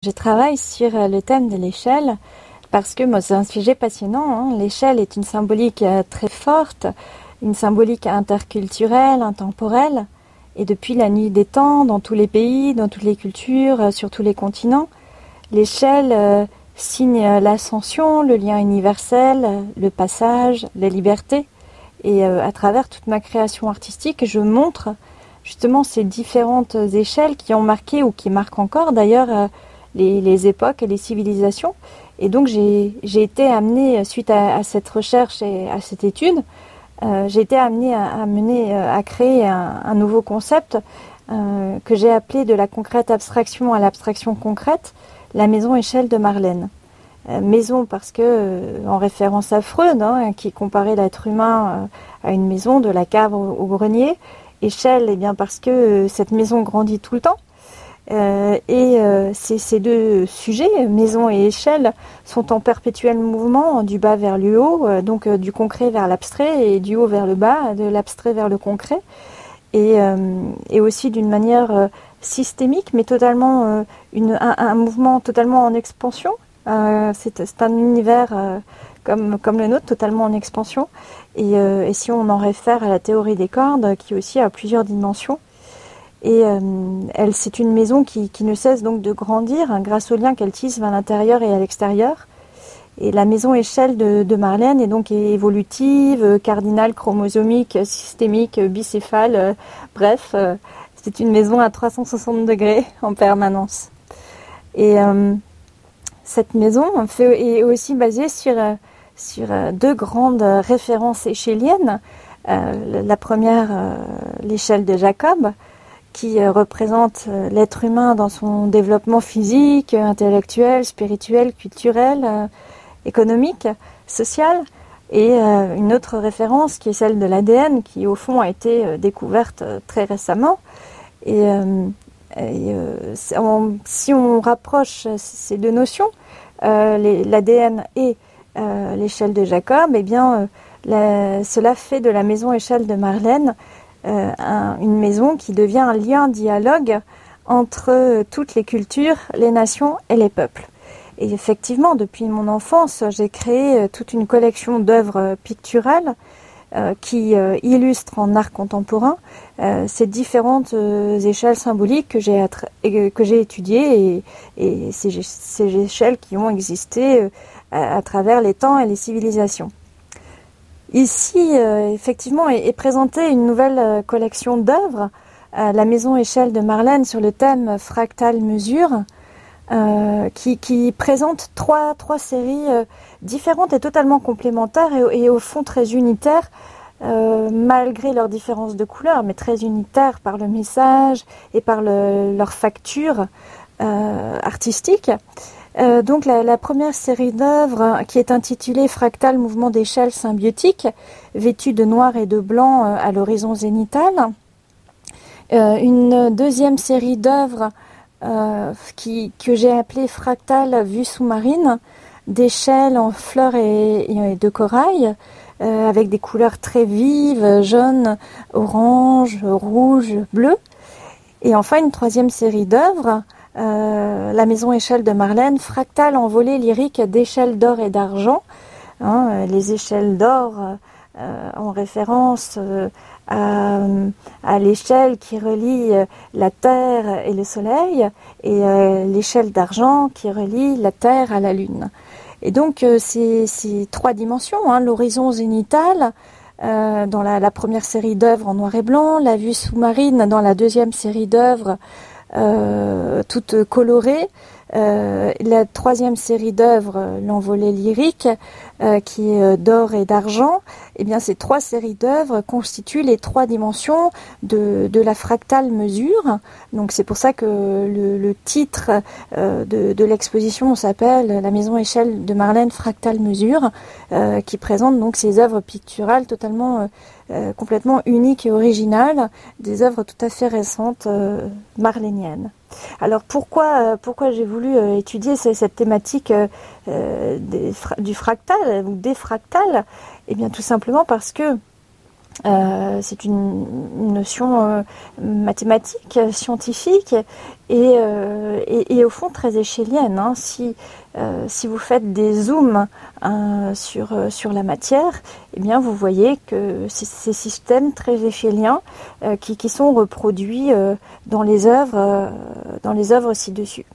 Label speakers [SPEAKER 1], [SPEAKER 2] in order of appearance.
[SPEAKER 1] Je travaille sur le thème de l'échelle parce que moi, c'est un sujet passionnant. Hein. L'échelle est une symbolique très forte, une symbolique interculturelle, intemporelle. Et depuis la nuit des temps, dans tous les pays, dans toutes les cultures, sur tous les continents, l'échelle signe l'ascension, le lien universel, le passage, la liberté. Et à travers toute ma création artistique, je montre justement ces différentes échelles qui ont marqué ou qui marquent encore d'ailleurs les époques et les civilisations. Et donc j'ai été amenée, suite à cette recherche et à cette étude, j'ai été amenée à créer un nouveau concept que j'ai appelé de la concrète abstraction à l'abstraction concrète, la maison échelle de Marlène. Maison parce que, en référence à Freud, hein, qui comparait l'être humain à une maison, de la cave au grenier. Échelle, eh bien parce que cette maison grandit tout le temps. Ces deux sujets, maison et échelle, sont en perpétuel mouvement du bas vers le haut, donc du concret vers l'abstrait et du haut vers le bas, de l'abstrait vers le concret, et aussi d'une manière systémique, mais totalement un mouvement totalement en expansion. C'est un univers comme le nôtre, totalement en expansion. Et si on en réfère à la théorie des cordes, qui aussi a plusieurs dimensions, et c'est une maison qui ne cesse donc de grandir hein, grâce aux liens qu'elle tisse à l'intérieur et à l'extérieur. Et la maison échelle de Marlène est donc évolutive, cardinale, chromosomique, systémique, bicéphale, bref, c'est une maison à 360 degrés en permanence. Et cette maison est aussi basée sur deux grandes références échéliennes. La première, l'échelle de Jacob, qui représente l'être humain dans son développement physique, intellectuel, spirituel, culturel, économique, social. Et une autre référence qui est celle de l'ADN, qui au fond a été découverte très récemment. Si on rapproche ces deux notions, l'ADN et l'échelle de Jacob, eh bien, cela fait de la maison échelle de Marlène une maison qui devient un lien, dialogue entre toutes les cultures, les nations et les peuples. Et effectivement, depuis mon enfance, j'ai créé toute une collection d'œuvres picturales qui illustrent en art contemporain ces différentes échelles symboliques que j'ai étudiées et ces échelles qui ont existé à travers les temps et les civilisations. Ici, effectivement, est présentée une nouvelle collection d'œuvres, la maison échelle de Marlène sur le thème fractale mesure, qui présente trois séries différentes et totalement complémentaires et au fond très unitaires, malgré leurs différences de couleurs, mais très unitaires par le message et par leur facture artistique. Donc la première série d'œuvres qui est intitulée Fractal mouvement d'échelle symbiotique, vêtue de noir et de blanc à l'horizon zénital. Une deuxième série d'œuvres que j'ai appelée Fractal vue sous-marine, d'échelles en fleurs et de corail, avec des couleurs très vives, jaune, orange, rouge, bleu. Et enfin une troisième série d'œuvres, la maison échelle de Marlène, fractale envolée lyrique d'échelles d'or et d'argent. Hein, les échelles d'or en référence à l'échelle qui relie la Terre et le Soleil, et l'échelle d'argent qui relie la Terre à la Lune. Et donc ces trois dimensions, hein, l'horizon zénital dans la première série d'œuvres en noir et blanc, la vue sous-marine dans la deuxième série d'œuvres toutes colorées, la troisième série d'œuvres, l'envolée lyrique, qui est d'or et d'argent. Eh bien, ces trois séries d'œuvres constituent les trois dimensions de la fractale mesure. Donc, c'est pour ça que le titre de l'exposition s'appelle La maison échelle de Marlène fractale mesure, qui présente donc ces œuvres picturales totalement complètement uniques et originales, des œuvres tout à fait récentes marléniennes. Alors pourquoi j'ai voulu étudier cette thématique du fractal ou des fractales? Eh bien tout simplement parce que C'est une notion mathématique, scientifique et au fond très échélienne. Hein. Si vous faites des zooms sur la matière, eh bien vous voyez que c'est ces systèmes très échéliens qui sont reproduits dans les œuvres ci-dessus.